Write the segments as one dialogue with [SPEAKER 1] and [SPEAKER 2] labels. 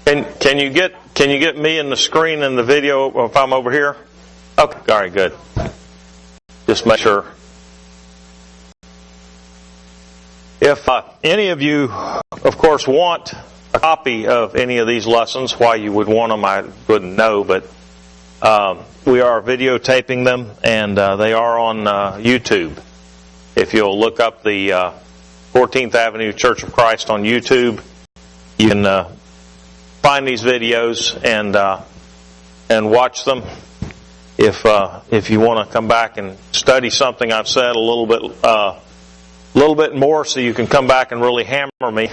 [SPEAKER 1] Can you get me in the screen and the video if I'm over here? Okay, all right, good. Just make sure. If any of you, of course, want a copy of any of these lessons, why you would want them, I wouldn't know, but we are videotaping them, and they are on YouTube. If you'll look up the 14th Avenue Church of Christ on YouTube, you can find these videos and watch them. If you want to come back and study something I've said a little bit more, so you can come back and really hammer me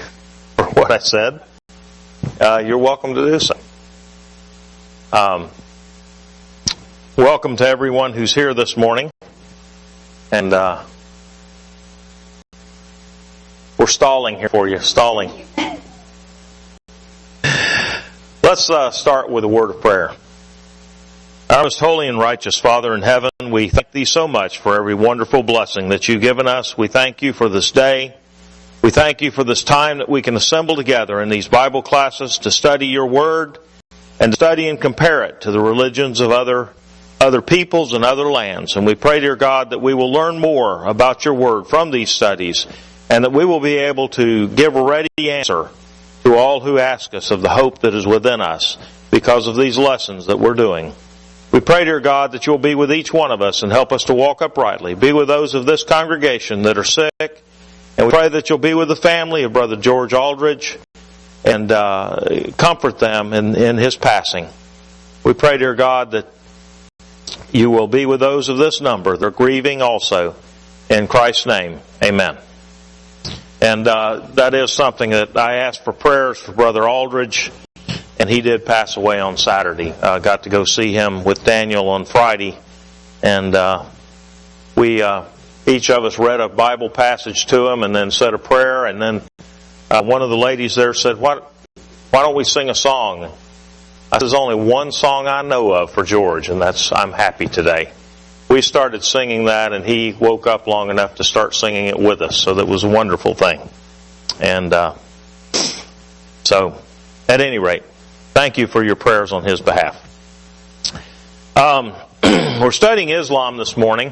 [SPEAKER 1] for what I said, you're welcome to do so. Welcome to everyone who's here this morning, and we're stalling here for you. Stalling. Let's start with a word of prayer. Our most holy and righteous Father in heaven, we thank Thee so much for every wonderful blessing that You've given us. We thank You for this day. We thank You for this time that we can assemble together in these Bible classes to study Your Word and to study and compare it to the religions of other peoples and other lands. And we pray, dear God, that we will learn more about Your Word from these studies, and that we will be able to give a ready answer to all who ask us of the hope that is within us because of these lessons that we're doing. We pray, dear God, that You'll be with each one of us and help us to walk uprightly. Be with those of this congregation that are sick, and we pray that You'll be with the family of Brother George Aldridge and comfort them in his passing. We pray, dear God, that You will be with those of this number that are grieving also. In Christ's name, amen. And that is something that I asked for prayers for Brother Aldridge, and he did pass away on Saturday. Got to go see him with Daniel on Friday, and we each of us read a Bible passage to him and then said a prayer, and then one of the ladies there said, why don't we sing a song? There's only one song I know of for George, and that's I'm Happy Today. We started singing that, and he woke up long enough to start singing it with us, so that was a wonderful thing. And so, at any rate, thank you for your prayers on his behalf. We're studying Islam this morning,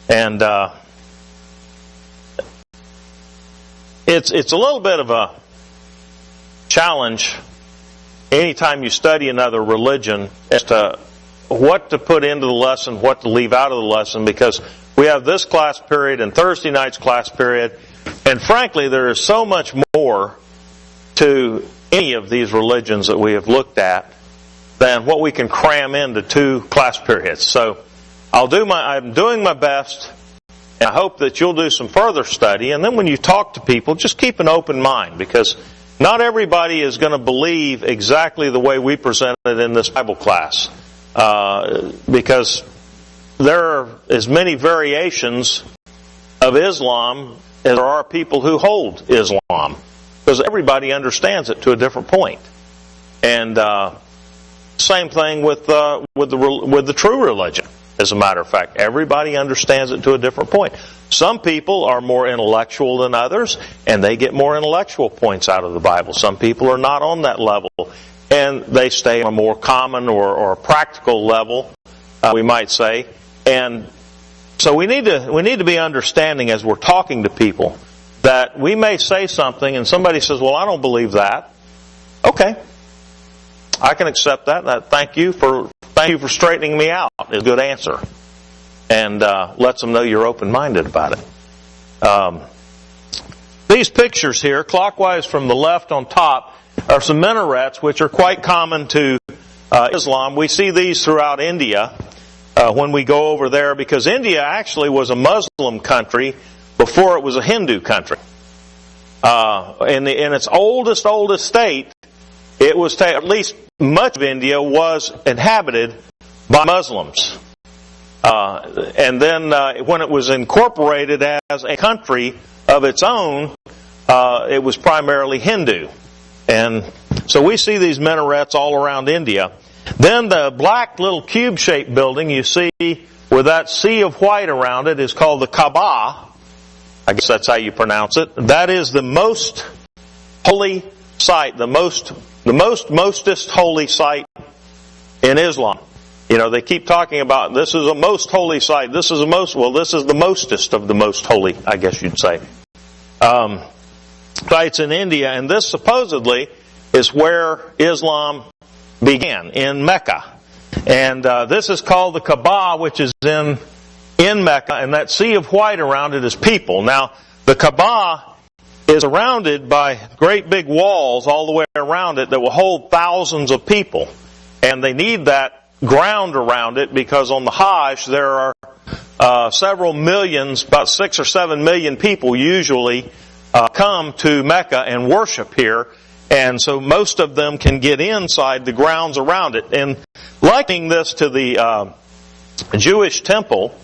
[SPEAKER 1] and it's a little bit of a challenge anytime you study another religion as to what to put into the lesson, what to leave out of the lesson, because we have this class period and Thursday night's class period, and frankly there is so much more to any of these religions that we have looked at than what we can cram into 2 class periods. So I'm doing my best, and I hope that you'll do some further study, and then when you talk to people, just keep an open mind, because not everybody is going to believe exactly the way we present it in this Bible class. Because there are as many variations of Islam as there are people who hold Islam, because everybody understands it to a different point. And same thing with the true religion. As a matter of fact, everybody understands it to a different point. Some people are more intellectual than others, and they get more intellectual points out of the Bible. Some people are not on that level, and they stay on a more common or practical level, we might say. And so we need to be understanding as we're talking to people that we may say something and somebody says, well, I don't believe that. Okay, I can accept that. Thank you for straightening me out is a good answer. And lets them know you're open-minded about it. These pictures here, clockwise from the left on top, are some minarets which are quite common to Islam. We see these throughout India when we go over there, because India actually was a Muslim country before it was a Hindu country. In its oldest state, it was at least much of India was inhabited by Muslims. And then when it was incorporated as a country of its own, it was primarily Hindu. And so we see these minarets all around India. Then the black little cube-shaped building you see with that sea of white around it is called the Kaaba. I guess that's how you pronounce it. That is the most holy site, the most the mostest holy site in Islam. You know, they keep talking about this is a most holy site. This is the mostest of the most holy, I guess you'd say. Sites in India, and this supposedly is where Islam began, in Mecca. And this is called the Kaaba, which is in Mecca, and that sea of white around it is people. Now, the Kaaba is surrounded by great big walls all the way around it that will hold thousands of people. And they need that ground around it because on the Hajj there are several millions, about 6 or 7 million people usually come to Mecca and worship here. And so most of them can get inside the grounds around it. And likening this to the Jewish temple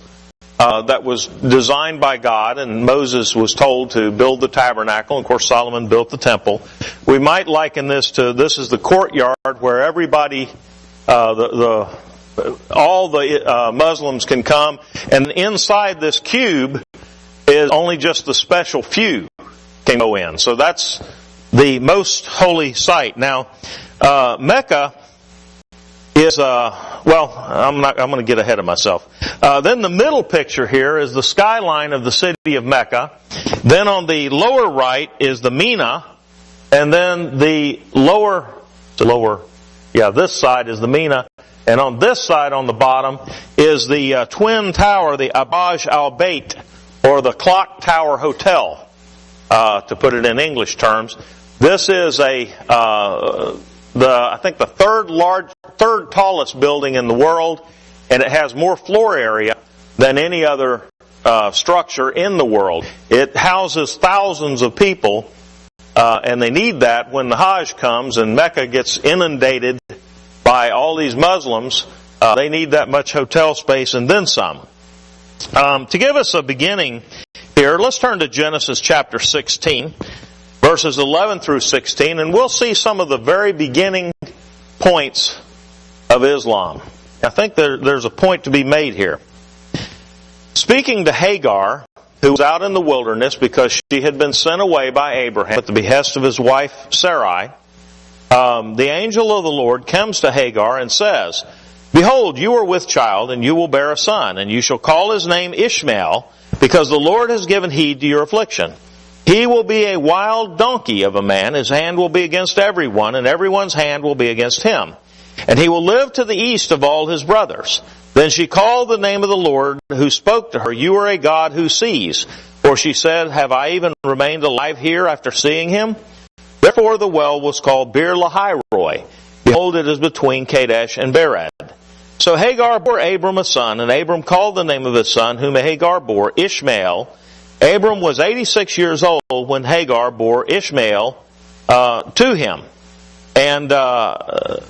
[SPEAKER 1] that was designed by God, and Moses was told to build the tabernacle. Of course, Solomon built the temple. We might liken this is the courtyard where everybody, all the Muslims can come. And inside this cube is only just the special few can go in. So that's the most holy site. Now, Mecca is, I'm going to get ahead of myself. Then the middle picture here is the skyline of the city of Mecca. Then on the lower right is the Mina, and then the this side is the Mina, and on this side on the bottom is the twin tower, the Abaj al-Bait, or the Clock Tower Hotel, to put it in English terms. This is I think the third tallest building in the world, and it has more floor area than any other structure in the world. It houses thousands of people, and they need that when the Hajj comes and Mecca gets inundated by all these Muslims. They need that much hotel space and then some. To give us a beginning here, let's turn to Genesis chapter 16. Verses 11 through 16, and we'll see some of the very beginning points of Islam. I think there's a point to be made here. Speaking to Hagar, who was out in the wilderness because she had been sent away by Abraham at the behest of his wife Sarai, the angel of the Lord comes to Hagar and says, "Behold, you are with child, and you will bear a son, and you shall call his name Ishmael, because the Lord has given heed to your affliction. He will be a wild donkey of a man. His hand will be against everyone, and everyone's hand will be against him. And he will live to the east of all his brothers." Then she called the name of the Lord who spoke to her, "You are a God who sees." For she said, "Have I even remained alive here after seeing him?" Therefore the well was called Bir Lahai-Roi. Behold, it is between Kadesh and Bered. So Hagar bore Abram a son, and Abram called the name of his son, whom Hagar bore, Ishmael. Abram was 86 years old when Hagar bore Ishmael to him. And the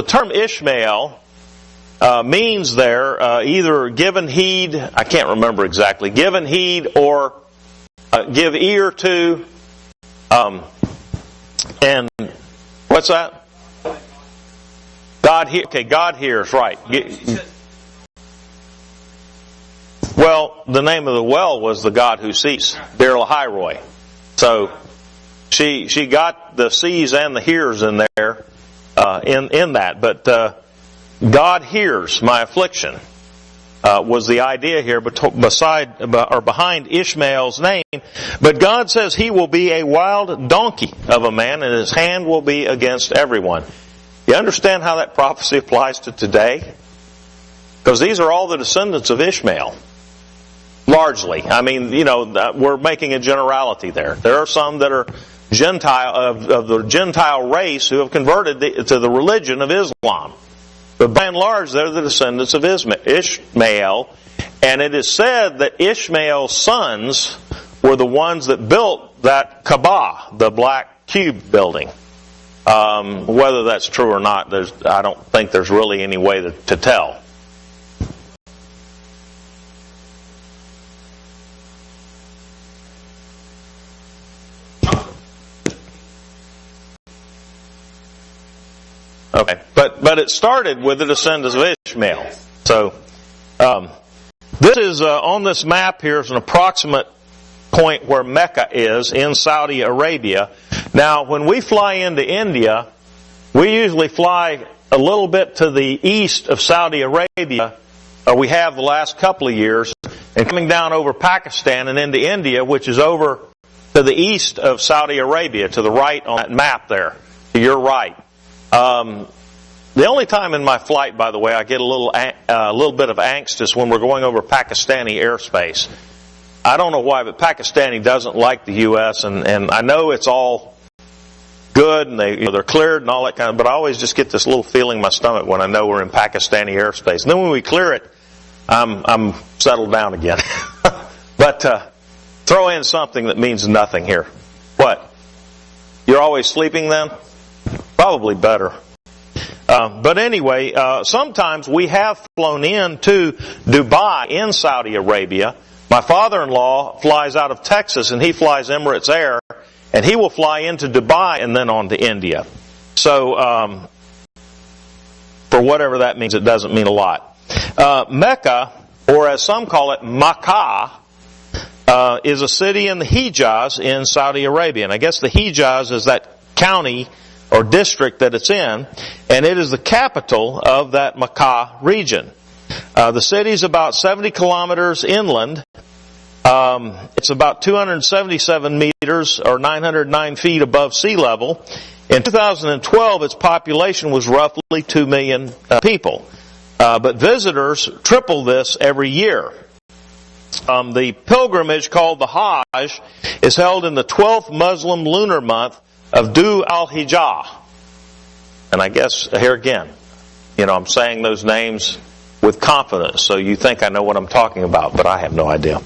[SPEAKER 1] term Ishmael means there either given heed, I can't remember exactly, given heed or give ear to, and what's that? God hears, right. Well, the name of the well was the God who sees, Bir Lahai-Roi. So she got the sees and the hears in there, in that. But God hears my affliction was the idea here behind Ishmael's name. But God says he will be a wild donkey of a man, and his hand will be against everyone. You understand how that prophecy applies to today? Because these are all the descendants of Ishmael. Largely. I mean, we're making a generality there. There are some that are Gentile, of the Gentile race who have converted to the religion of Islam. But by and large, they're the descendants of Ishmael. And it is said that Ishmael's sons were the ones that built that Kaaba, the black cube building. Whether that's true or not, I don't think there's really any way to tell. Okay, but it started with the descendants of Ishmael. So this is on this map here is an approximate point where Mecca is in Saudi Arabia. Now, when we fly into India, we usually fly a little bit to the east of Saudi Arabia, or we have the last couple of years, and coming down over Pakistan and into India, which is over to the east of Saudi Arabia, to the right on that map there, to your right. The only time in my flight, by the way, I get a little bit of angst is when we're going over Pakistani airspace. I don't know why, but Pakistani doesn't like the U.S., and I know it's all good and they're cleared and all that kind of, but I always just get this little feeling in my stomach when I know we're in Pakistani airspace. And then when we clear it, I'm settled down again. But throw in something that means nothing here. What? You're always sleeping then? Probably better. But anyway, sometimes we have flown into Dubai in Saudi Arabia. My father-in-law flies out of Texas, and he flies Emirates Air, and he will fly into Dubai and then on to India. So, for whatever that means, it doesn't mean a lot. Mecca, or as some call it, Makkah, is a city in the Hijaz in Saudi Arabia. And I guess the Hijaz is that county or district that it's in, and it is the capital of that Makkah region. The city is about 70 kilometers inland. It's about 277 meters or 909 feet above sea level. In 2012, its population was roughly 2 million people. But visitors triple this every year. The pilgrimage called the Hajj is held in the 12th Muslim lunar month of Dhu al-Hijjah. And I guess, here again, I'm saying those names with confidence, so you think I know what I'm talking about, but I have no idea.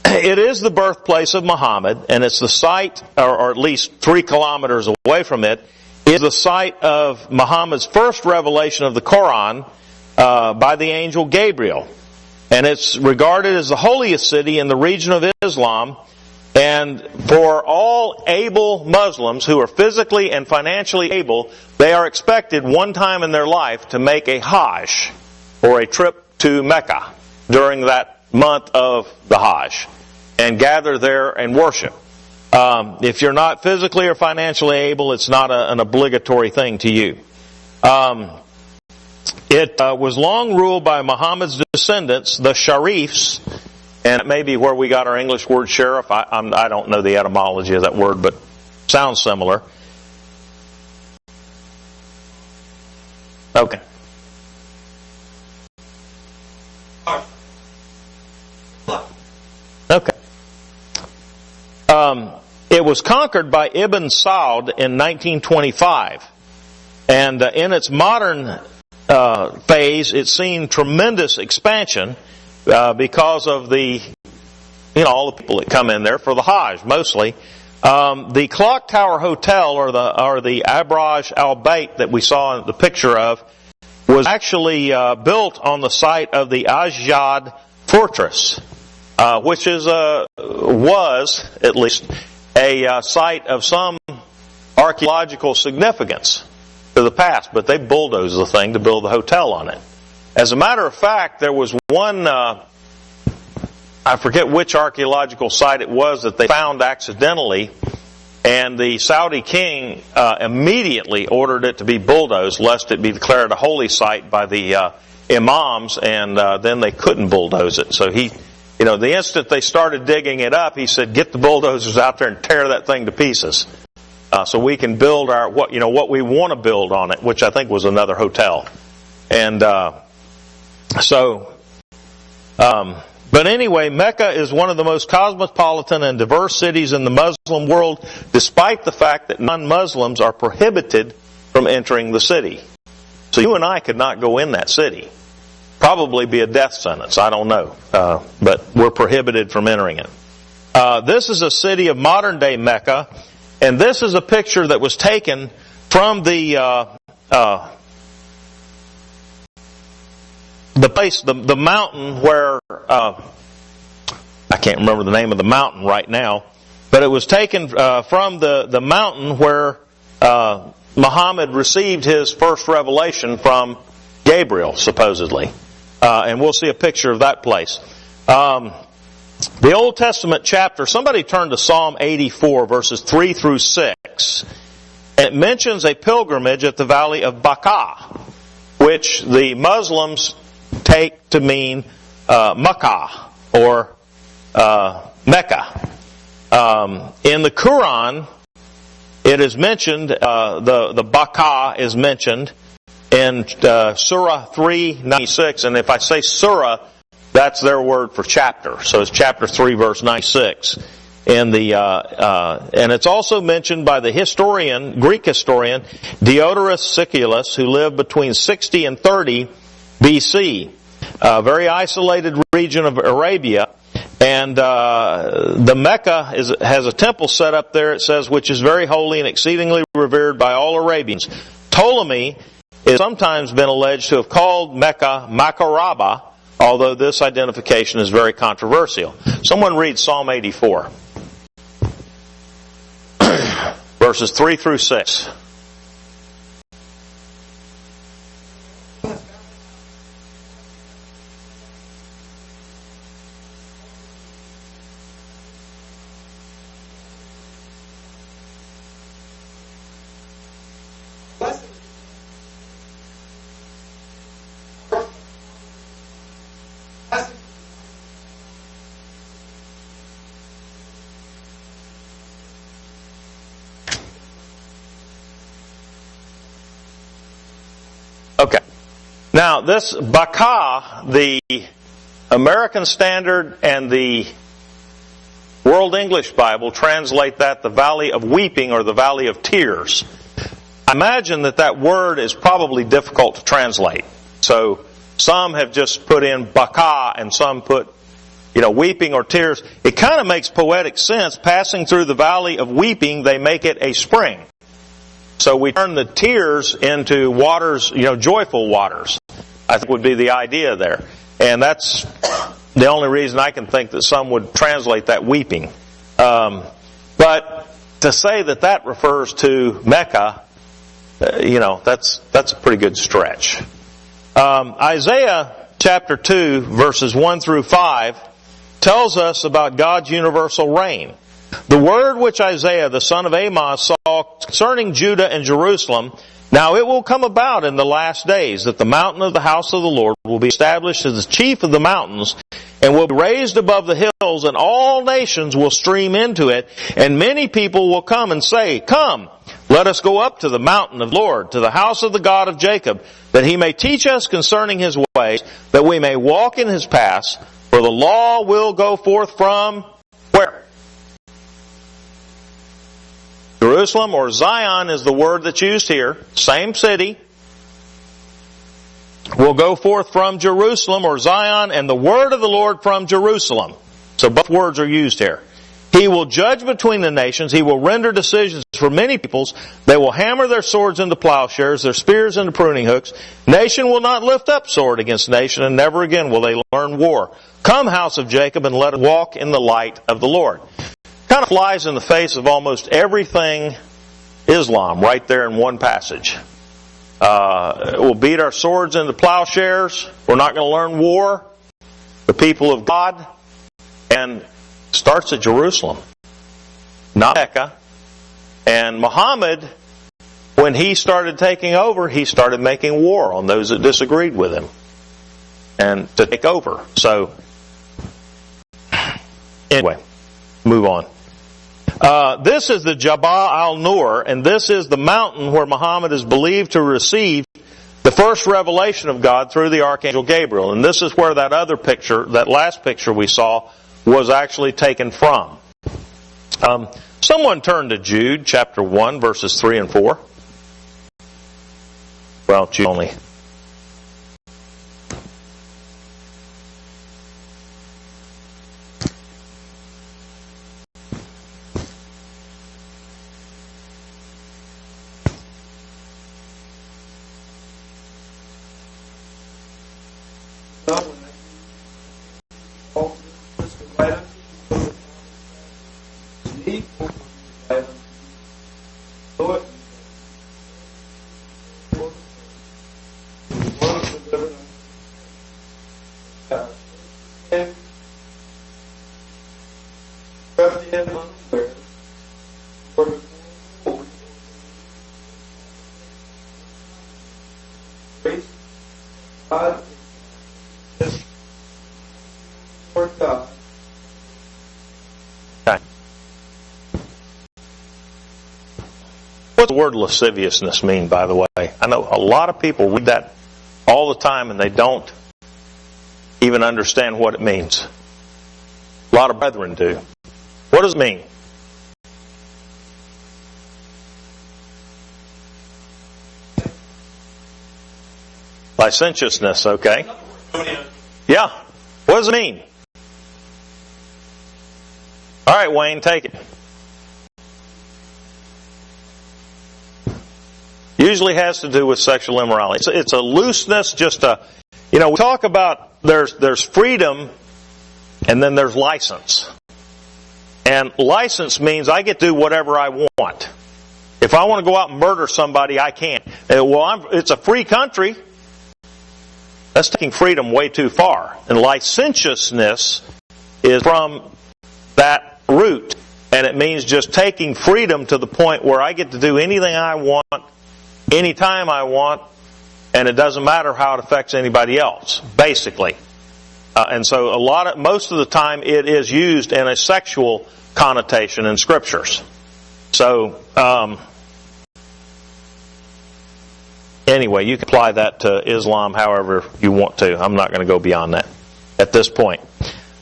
[SPEAKER 1] It is the birthplace of Muhammad, and it's the site, or at least 3 kilometers away from it, is the site of Muhammad's first revelation of the Quran by the angel Gabriel. And it's regarded as the holiest city in the region of Islam. And for all able Muslims who are physically and financially able, they are expected one time in their life to make a Hajj, or a trip to Mecca, during that month of the Hajj, and gather there and worship. If you're not physically or financially able, it's not an obligatory thing to you. It was long ruled by Muhammad's descendants, the Sharifs, and it may be where we got our English word sheriff. I don't know the etymology of that word, but sounds similar. Okay. Okay. It was conquered by Ibn Saud in 1925. And in its modern phase, it's seen tremendous expansion because of the, all the people that come in there for the Hajj, mostly. The Clock Tower Hotel, or the Abraj al-Bayt that we saw the picture of, was actually built on the site of the Ajyad Fortress, which was at least a site of some archaeological significance to the past, but they bulldozed the thing to build the hotel on it. As a matter of fact, there was one, I forget which archaeological site it was that they found accidentally, and the Saudi king immediately ordered it to be bulldozed, lest it be declared a holy site by the imams, and then they couldn't bulldoze it. So he, the instant they started digging it up, he said, "Get the bulldozers out there and tear that thing to pieces, so we can build what we want to build on it," which I think was another hotel. And but anyway, Mecca is one of the most cosmopolitan and diverse cities in the Muslim world, despite the fact that non-Muslims are prohibited from entering the city. So you and I could not go in that city. Probably be a death sentence, I don't know. But we're prohibited from entering it. This is a city of modern-day Mecca, and this is a picture that was taken from the place, the mountain where, I can't remember the name of the mountain right now, but it was taken from the mountain where Muhammad received his first revelation from Gabriel, supposedly. And we'll see a picture of that place. The Old Testament chapter, somebody turn to Psalm 84, verses 3 through 6. It mentions a pilgrimage at the valley of Baca, which the Muslims take to mean Makkah or Mecca. In the Quran, it is mentioned, the Baca is mentioned in Surah 396, and if I say Surah, that's their word for chapter. So it's chapter 3, verse 96. And it's also mentioned by the Greek historian, Diodorus Siculus, who lived between 60 and 30 BC. A very isolated region of Arabia. And the Mecca has a temple set up there, it says, which is very holy and exceedingly revered by all Arabians. Ptolemy is sometimes been alleged to have called Mecca Makaraba, although this identification is very controversial. Someone read Psalm 84. Verses 3 through 6. Okay. Now, this Baca, the American Standard and the World English Bible translate that the Valley of Weeping or the Valley of Tears. I imagine that word is probably difficult to translate. So some have just put in Baca and some put, weeping or tears. It kind of makes poetic sense. Passing through the Valley of Weeping, they make it a spring. So we turn the tears into waters, joyful waters, I think would be the idea there. And that's the only reason I can think that some would translate that weeping. But to say that refers to Mecca, that's a pretty good stretch. Isaiah chapter 2, verses 1 through 5, tells us about God's universal reign. The word which Isaiah, the son of Amos, saw concerning Judah and Jerusalem, now it will come about in the last days that the mountain of the house of the Lord will be established as the chief of the mountains, and will be raised above the hills, and all nations will stream into it, and many people will come and say, Come, let us go up to the mountain of the Lord, to the house of the God of Jacob, that he may teach us concerning his ways, that we may walk in his paths, for the law will go forth from where? Jerusalem, or Zion is the word that's used here. Same city. Will go forth from Jerusalem, or Zion, and the word of the Lord from Jerusalem. So both words are used here. He will judge between the nations. He will render decisions for many peoples. They will hammer their swords into plowshares, their spears into pruning hooks. Nation will not lift up sword against nation, and never again will they learn war. Come, house of Jacob, and let us walk in the light of the Lord. Kind of flies in the face of almost everything Islam right there in one passage. We'll beat our swords into plowshares. We're not going to learn war. The people of God. And starts at Jerusalem, not Mecca. And Muhammad, when he started taking over, he started making war on those that disagreed with him. And to take over. So, anyway, move on. This is the Jabal al-Nur, and this is the mountain where Muhammad is believed to receive the first revelation of God through the Archangel Gabriel. And this is where that other picture, that last picture we saw, was actually taken from. Someone turn to Jude chapter 1, verses 3 and 4. Well, Jude only.
[SPEAKER 2] God is Lord God.
[SPEAKER 1] Okay. What does the word lasciviousness mean, by the way? I know a lot of people read that all the time and they don't even understand what it means. A lot of brethren do. What does it mean? Licentiousness, okay. Yeah. What does it mean? All right, Wayne, take it. Usually has to do with sexual immorality. It's a looseness, just a, we talk about there's freedom and then there's license. And license means I get to do whatever I want. If I want to go out and murder somebody, I can. It's a free country. That's taking freedom way too far. And licentiousness is from that root. And it means just taking freedom to the point where I get to do anything I want, anytime I want, and it doesn't matter how it affects anybody else, basically. And so most of the time it is used in a sexual connotation in scriptures. So, anyway, you can apply that to Islam however you want to. I'm not going to go beyond that at this point.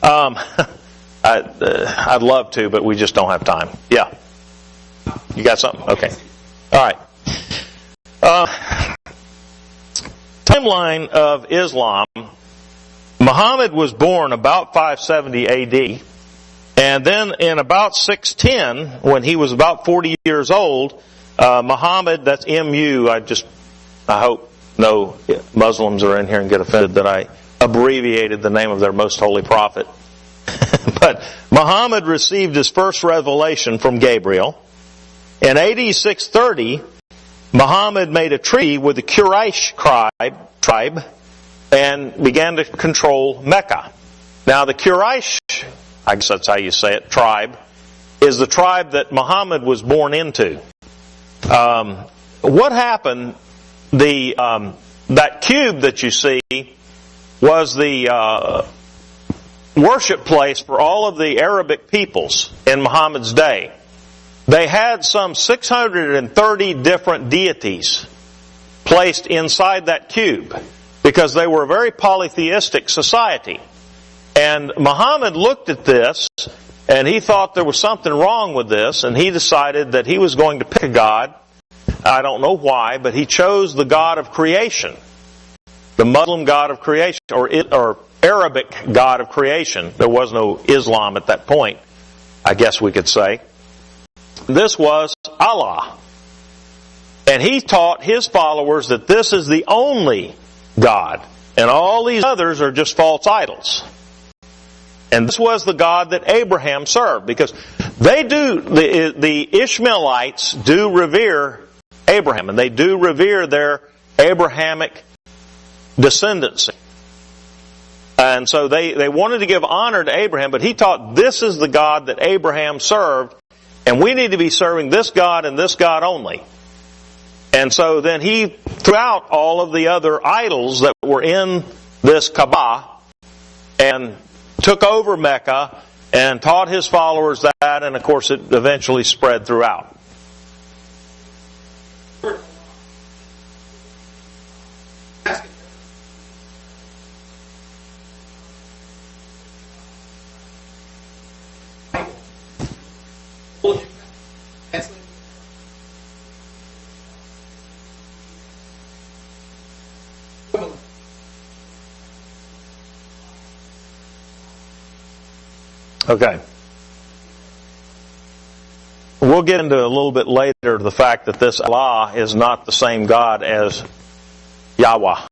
[SPEAKER 1] I'd love to, but we just don't have time. Yeah. You got something? Okay. All right. Timeline of Islam. Muhammad was born about 570 AD. And then in about 610, when he was about 40 years old, Muhammad, that's M-U, I hope no Muslims are in here and get offended that I abbreviated the name of their most holy prophet. But Muhammad received his first revelation from Gabriel. In AD 630, Muhammad made a treaty with the Quraysh tribe and began to control Mecca. Now the Quraysh, I guess that's how you say it, tribe, is the tribe that Muhammad was born into. What happened? That cube that you see was the worship place for all of the Arabic peoples in Muhammad's day. They had some 630 different deities placed inside that cube because they were a very polytheistic society. And Muhammad looked at this and he thought there was something wrong with this, and he decided that he was going to pick a god. I don't know why, but he chose the God of creation, the Muslim God of creation, or Arabic God of creation. There was no Islam at that point, I guess we could say. This was Allah. And he taught his followers that this is the only God, and all these others are just false idols. And this was the God that Abraham served, because the Ishmaelites do revere Abraham, and they do revere their Abrahamic descendancy. And so they wanted to give honor to Abraham, but he taught this is the God that Abraham served, and we need to be serving this God and this God only. And so then he threw out all of the other idols that were in this Kaaba and took over Mecca and taught his followers that, and of course it eventually spread throughout. Okay. We'll get into a little bit later the fact that this Allah is not the same God as Yahweh.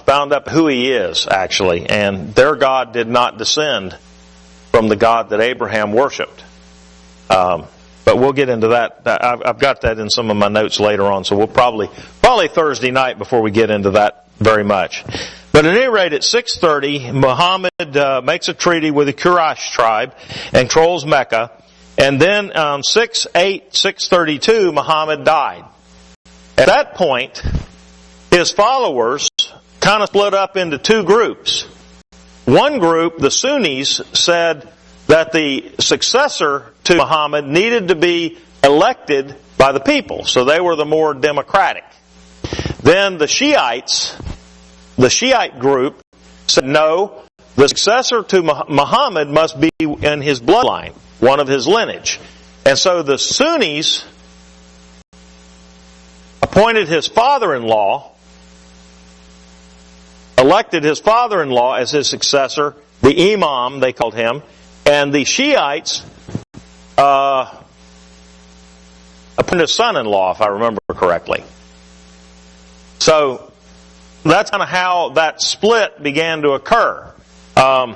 [SPEAKER 1] Found up who He is, actually. And their God did not descend from the God that Abraham worshipped. But we'll get into that. I've got that in some of my notes later on, so we'll probably Thursday night before we get into that very much. But at any rate, at 630, Muhammad makes a treaty with the Quraysh tribe and controls Mecca. And then 632, Muhammad died. At that point, his followers kind of split up into two groups. One group, the Sunnis, said that the successor to Muhammad needed to be elected by the people, so they were the more democratic. Then the Shiites, the Shiite group, said no, the successor to Muhammad must be in his bloodline, one of his lineage. And so the Sunnis appointed his father-in-law, elected his father-in-law as his successor, the Imam, they called him, and the Shiites appointed his son-in-law, if I remember correctly. So that's kind of how that split began to occur. The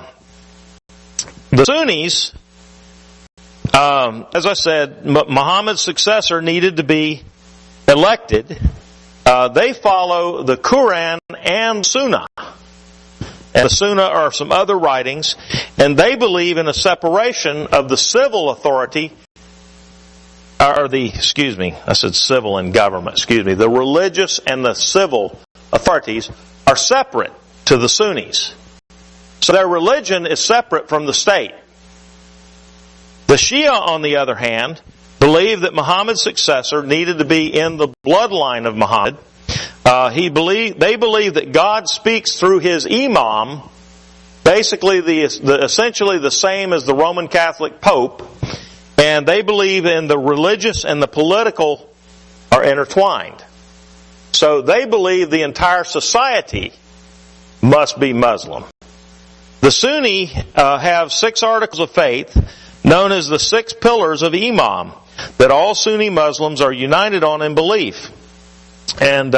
[SPEAKER 1] Sunnis, as I said, Muhammad's successor needed to be elected. They follow the Quran and Sunnah. And the Sunnah are some other writings, and they believe in a separation of the civil authority, civil and government, the religious and the civil authorities are separate to the Sunnis. So their religion is separate from the state. The Shia, on the other hand, believed that Muhammad's successor needed to be in the bloodline of Muhammad. They believe that God speaks through his Imam, basically essentially the same as the Roman Catholic Pope, and they believe in the religious and the political are intertwined. So they believe the entire society must be Muslim. The Sunni have 6 articles of faith known as the 6 pillars of Imam that all Sunni Muslims are united on in belief. And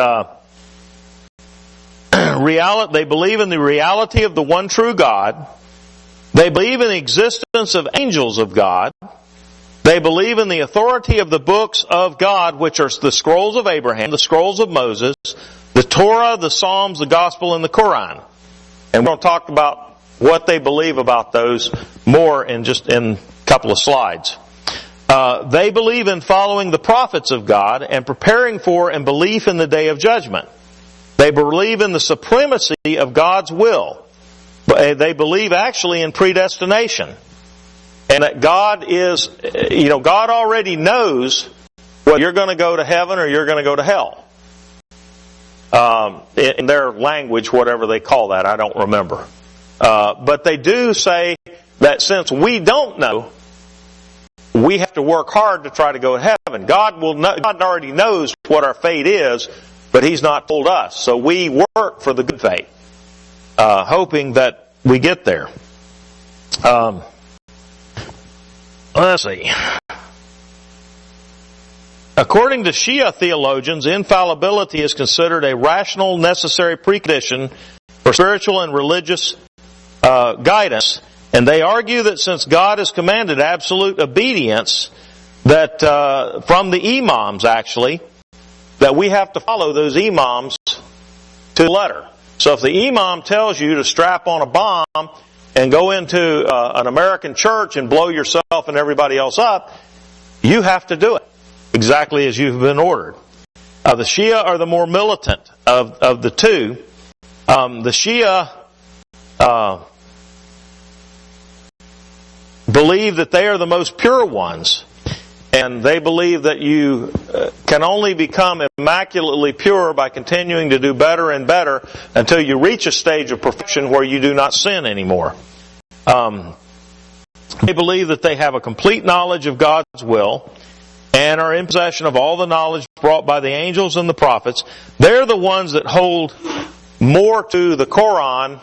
[SPEAKER 1] they believe in the reality of the one true God. They believe in the existence of angels of God. They believe in the authority of the books of God, which are the scrolls of Abraham, the scrolls of Moses, the Torah, the Psalms, the Gospel, and the Quran. And we're going to talk about what they believe about those more in a couple of slides. They believe in following the prophets of God and preparing for and belief in the day of judgment. They believe in the supremacy of God's will. They believe actually in predestination. And that God God already knows whether you're going to go to heaven or you're going to go to hell. In their language, whatever they call that, I don't remember. But they do say that since we don't know, we have to work hard to try to go to heaven. God already knows what our fate is, but He's not told us. So we work for the good fate, hoping that we get there. Let's see. According to Shia theologians, infallibility is considered a rational, necessary precondition for spiritual and religious guidance. And they argue that since God has commanded absolute obedience, that from the imams actually, that we have to follow those imams to the letter. So if the imam tells you to strap on a bomb and go into an American church and blow yourself and everybody else up, you have to do it exactly as you've been ordered. The Shia are the more militant of the two. The Shia believe that they are the most pure ones. And they believe that you can only become immaculately pure by continuing to do better and better until you reach a stage of perfection where you do not sin anymore. They believe that they have a complete knowledge of God's will and are in possession of all the knowledge brought by the angels and the prophets. They're the ones that hold more to the Quran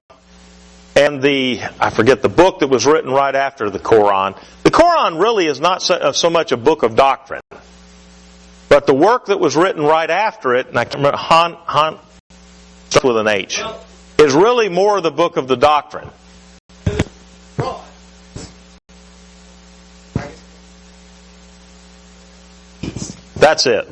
[SPEAKER 1] and I forget the book that was written right after the Quran. The Quran really is not so much a book of doctrine. But the work that was written right after it, and I can't remember, starts with an H, is really more the book of the doctrine. That's it.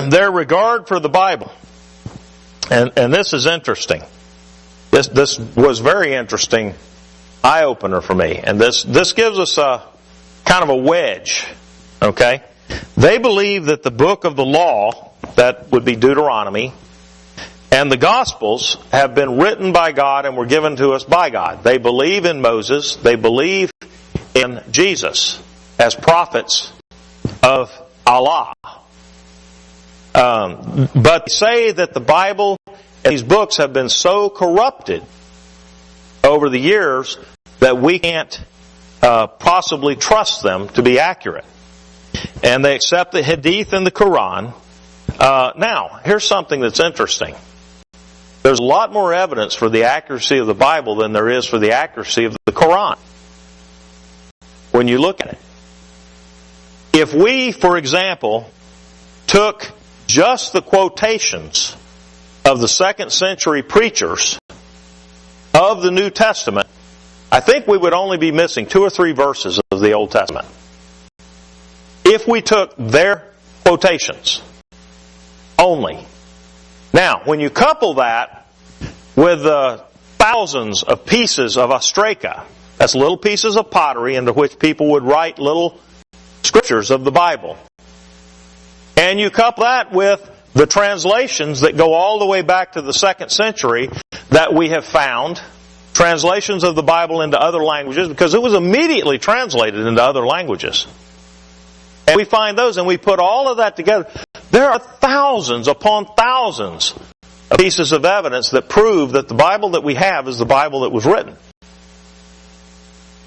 [SPEAKER 1] their regard for the Bible. And this is interesting. This was very interesting eye-opener for me. And this gives us a kind of a wedge. Okay? They believe that the book of the law, that would be Deuteronomy, and the Gospels have been written by God and were given to us by God. They believe in Moses. They believe in Jesus as prophets of Allah. But they say that the Bible and these books have been so corrupted over the years that we can't possibly trust them to be accurate. And they accept the Hadith and the Quran. Now, here's something that's interesting. There's a lot more evidence for the accuracy of the Bible than there is for the accuracy of the Quran. When you look at it. If we, for example, took just the quotations of the 2nd century preachers of the New Testament, I think we would only be missing 2 or 3 verses of the Old Testament. If we took their quotations only. Now, when you couple that with the thousands of pieces of ostraca, that's little pieces of pottery into which people would write little scriptures of the Bible. And you couple that with the translations that go all the way back to the 2nd century that we have found, translations of the Bible into other languages, because it was immediately translated into other languages. And we find those and we put all of that together. There are thousands upon thousands of pieces of evidence that prove that the Bible that we have is the Bible that was written.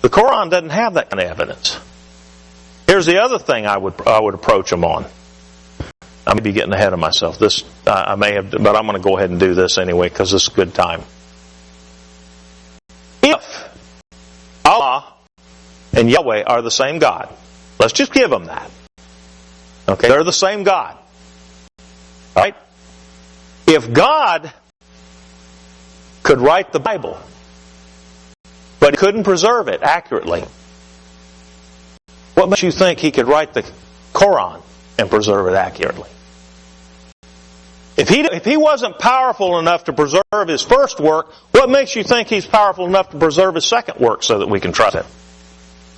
[SPEAKER 1] The Quran doesn't have that kind of evidence. Here's the other thing I would approach them on. I may be getting ahead of myself. I may have, but I'm going to go ahead and do this anyway because this is a good time. If Allah and Yahweh are the same God, let's just give them that. Okay, they're the same God. Right? If God could write the Bible, but He couldn't preserve it accurately, what makes you think He could write the Quran and preserve it accurately? If he wasn't powerful enough to preserve His first work, what makes you think He's powerful enough to preserve His second work so that we can trust Him?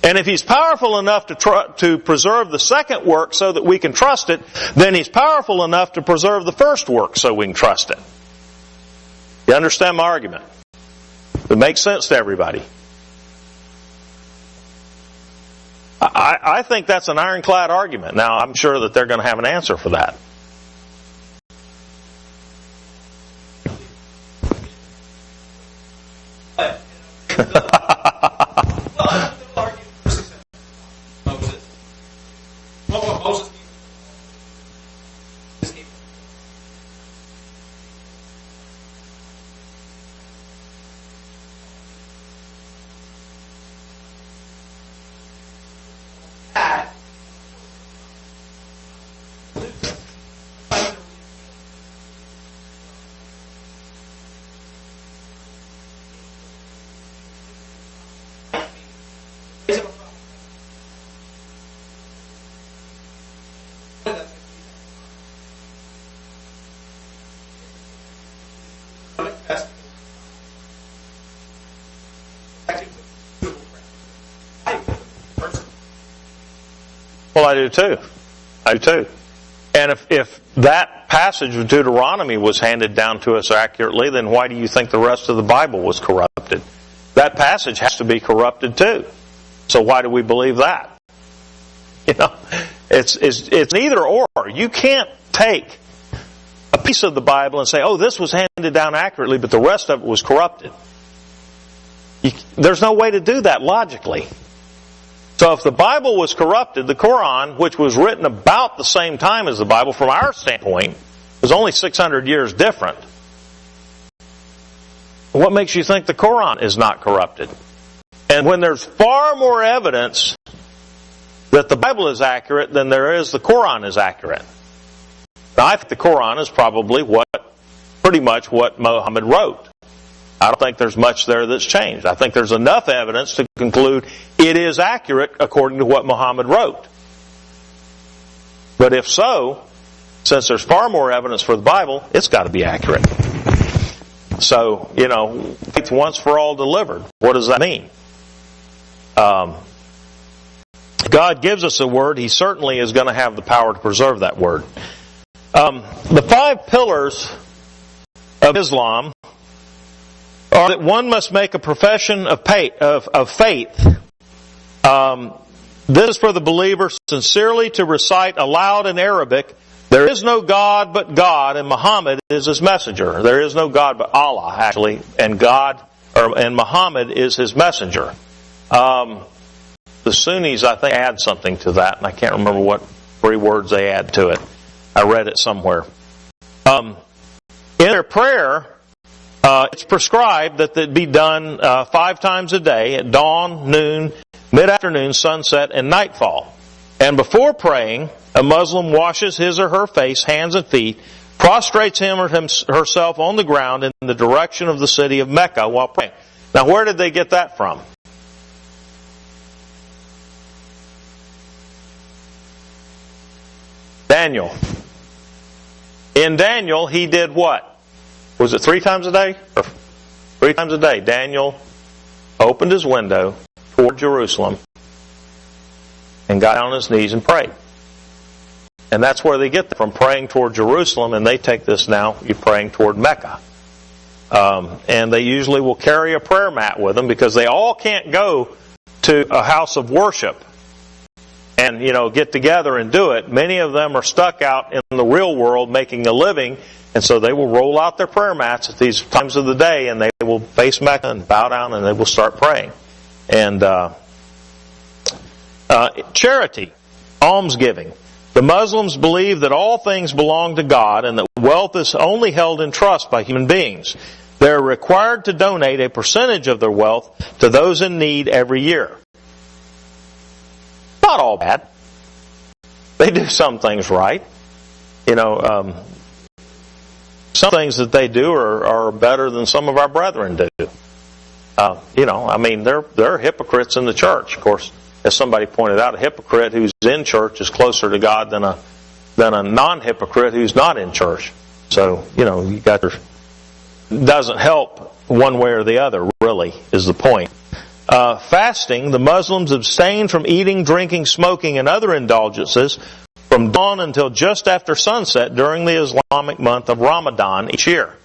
[SPEAKER 1] And if He's powerful enough to preserve the second work so that we can trust it, then He's powerful enough to preserve the first work so we can trust it. You understand my argument? It makes sense to everybody. I think that's an ironclad argument. Now, I'm sure that they're going to have an answer for that. Well, I do too. And if that passage of Deuteronomy was handed down to us accurately, then why do you think the rest of the Bible was corrupted? That passage has to be corrupted too. So why do we believe that? You know, it's neither or. You can't take a piece of the Bible and say, oh, this was handed down accurately, but the rest of it was corrupted. There's no way to do that logically. So if the Bible was corrupted, the Quran, which was written about the same time as the Bible from our standpoint, was only 600 years different. What makes you think the Quran is not corrupted? And when there's far more evidence that the Bible is accurate than there is the Quran is accurate. Now, I think the Quran is probably pretty much what Muhammad wrote. I don't think there's much there that's changed. I think there's enough evidence to conclude it is accurate according to what Muhammad wrote. But if so, Since there's far more evidence for the Bible, it's got to be accurate. So, faith once for all delivered. What does that mean? God gives us a word. He certainly is going to have the power to preserve that word. The 5 pillars of Islam are that one must make a profession of faith. This is for the believer sincerely to recite aloud in Arabic, "There is no God but God, and Muhammad is His messenger." There is no God but Allah, actually, and Muhammad is His messenger. The Sunnis, I think, add something to that, and I can't remember what 3 words they add to it. I read it somewhere. In their prayer, it's prescribed that it be done 5 times a day, at dawn, noon, mid-afternoon, sunset, and nightfall. And before praying, a Muslim washes his or her face, hands, and feet, prostrates him or herself on the ground in the direction of the city of Mecca while praying. Now, where did they get that from? Daniel. In Daniel, he did what? Was it 3 times a day? Or 3 times a day. Daniel opened his window toward Jerusalem and got down on his knees and prayed. And that's where they get from praying toward Jerusalem, and they take this now, you're praying toward Mecca. And they usually will carry a prayer mat with them because they all can't go to a house of worship and, get together and do it. Many of them are stuck out in the real world making a living, and so they will roll out their prayer mats at these times of the day, and they will face Mecca and bow down, and they will start praying. And charity, almsgiving. The Muslims believe that all things belong to God and that wealth is only held in trust by human beings. They are required to donate a percentage of their wealth to those in need every year. Not all bad. They do some things right. Some things that they do are better than some of our brethren do. They're hypocrites in the church. Of course, as somebody pointed out, a hypocrite who's in church is closer to God than a non-hypocrite who's not in church. So, you got doesn't help one way or the other, really, is the point. Fasting, the Muslims abstain from eating, drinking, smoking, and other indulgences from dawn until just after sunset during the Islamic month of Ramadan each year.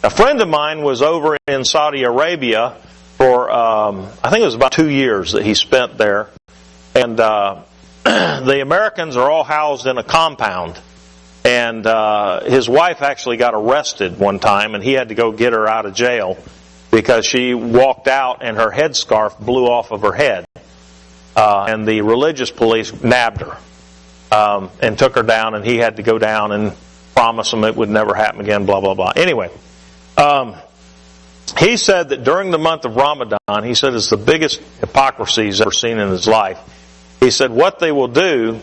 [SPEAKER 1] A friend of mine was over in Saudi Arabia for, I think it was about 2 years that he spent there. And the Americans are all housed in a compound. And his wife actually got arrested one time, and he had to go get her out of jail because she walked out and her headscarf blew off of her head. And the religious police nabbed her and took her down, and he had to go down and promise them it would never happen again, blah, blah, blah. Anyway, he said that during the month of Ramadan, he said it's the biggest hypocrisy he's ever seen in his life. He said what they will do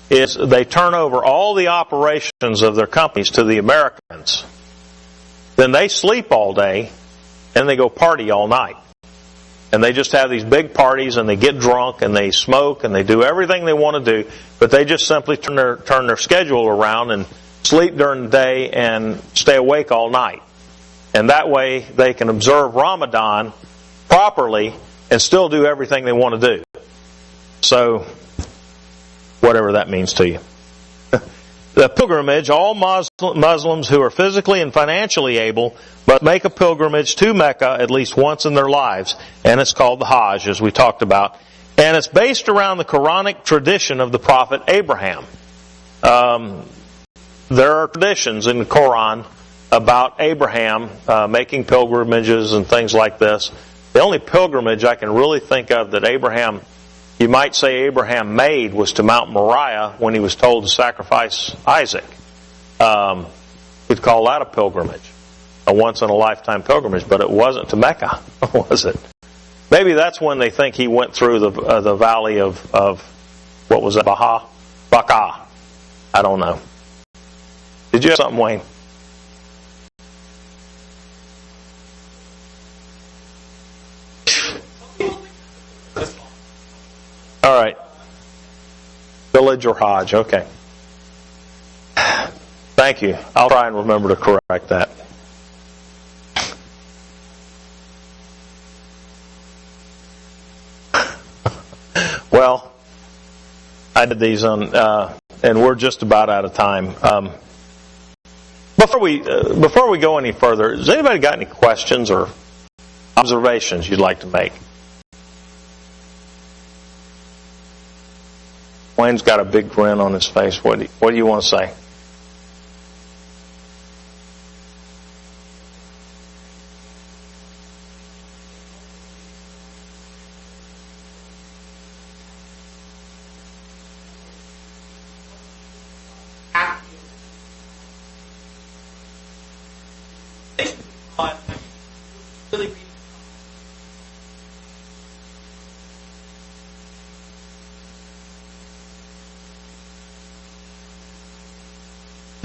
[SPEAKER 1] is they turn over all the operations of their companies to the Americans. Then they sleep all day and they go party all night. And they just have these big parties and they get drunk and they smoke and they do everything they want to do, but they just simply turn their schedule around and sleep during the day and stay awake all night. And that way they can observe Ramadan properly and still do everything they want to do. So, whatever that means to you. The pilgrimage, all Muslims who are physically and financially able must make a pilgrimage to Mecca at least once in their lives, and it's called the Hajj, as we talked about. And it's based around the Quranic tradition of the prophet Abraham. There are traditions in the Quran about Abraham making pilgrimages and things like this. The only pilgrimage I can really think of that Abraham, you might say Abraham made, was to Mount Moriah when he was told to sacrifice Isaac. We'd call that a pilgrimage, a once-in-a-lifetime pilgrimage, but it wasn't to Mecca, was it? Maybe that's when they think he went through the valley of what was it, Baca. I don't know. Did you have something, Wayne? All right. Village or Hajj, okay. Thank you. I'll try and remember to correct that. Well, I did these on, and we're just about out of time. Before we go any further, has anybody got any questions or observations you'd like to make? Wayne's got a big grin on his face. What do you want to say?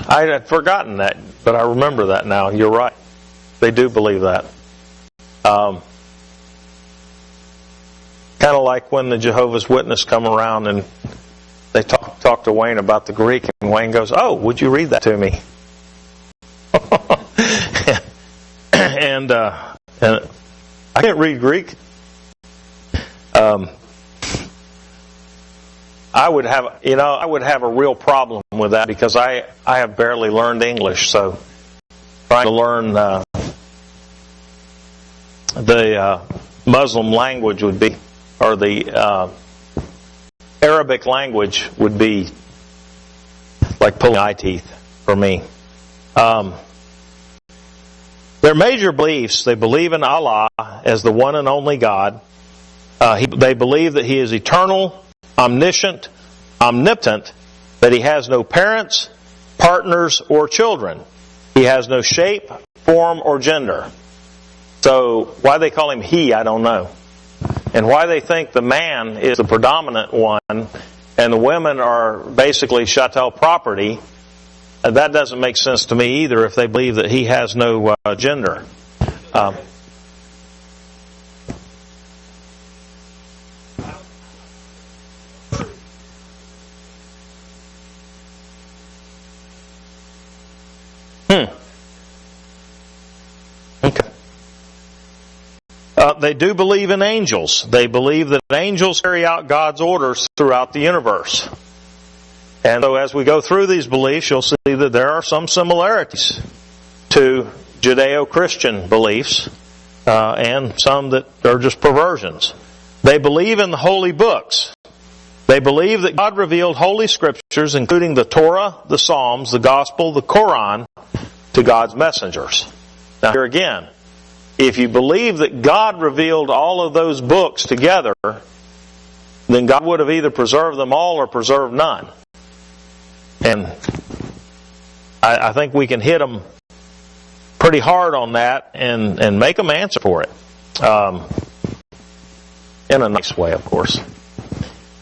[SPEAKER 1] I had forgotten that, but I remember that now. You're right. They do believe that. Kind of like when the Jehovah's Witnesses come around and they talk to Wayne about the Greek, and Wayne goes, "Oh, would you read that to me?" and I can't read Greek. I would have a real problem with that because I have barely learned English, so trying to learn the Muslim language would be, or the Arabic language would be like pulling eye teeth for me. Their major beliefs: they believe in Allah as the one and only God. They believe that He is eternal, omniscient, omnipotent, that He has no parents, partners, or children. He has no shape, form, or gender. So why they call Him He, I don't know. And why they think the man is the predominant one and the women are basically chattel property, that doesn't make sense to me either if they believe that He has no gender. Okay. They do believe in angels. They believe that angels carry out God's orders throughout the universe. And so as we go through these beliefs, you'll see that there are some similarities to Judeo-Christian beliefs and some that are just perversions. They believe in the holy books. They believe that God revealed holy scriptures, including the Torah, the Psalms, the Gospel, the Quran, to God's messengers. Now here again, if you believe that God revealed all of those books together, then God would have either preserved them all or preserved none. And I think we can hit them pretty hard on that and make them answer for it. In a nice way, of course.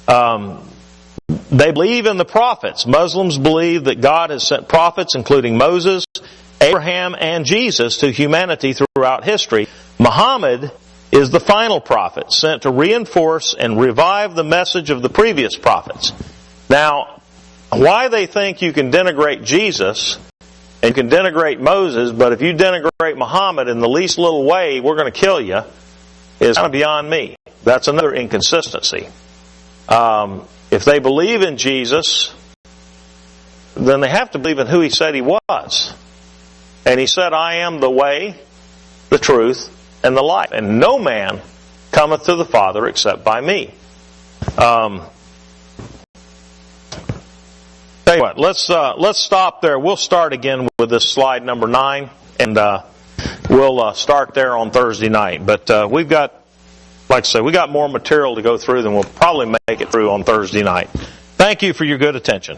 [SPEAKER 1] They believe in the prophets. Muslims believe that God has sent prophets, including Moses, Abraham, and Jesus, to humanity throughout history. Muhammad is the final prophet, sent to reinforce and revive the message of the previous prophets. Now, why they think you can denigrate Jesus and you can denigrate Moses, but if you denigrate Muhammad in the least little way, we're going to kill you, is kind of beyond me. That's another inconsistency. If they believe in Jesus, then they have to believe in who He said He was. And He said, "I am the way, the truth, and the life. And no man cometh to the Father except by me." Tell you what, let's stop there. We'll start again with this slide number 9, and we'll start there on Thursday night. But we've got, like I said, we got more material to go through than we'll probably make it through on Thursday night. Thank you for your good attention.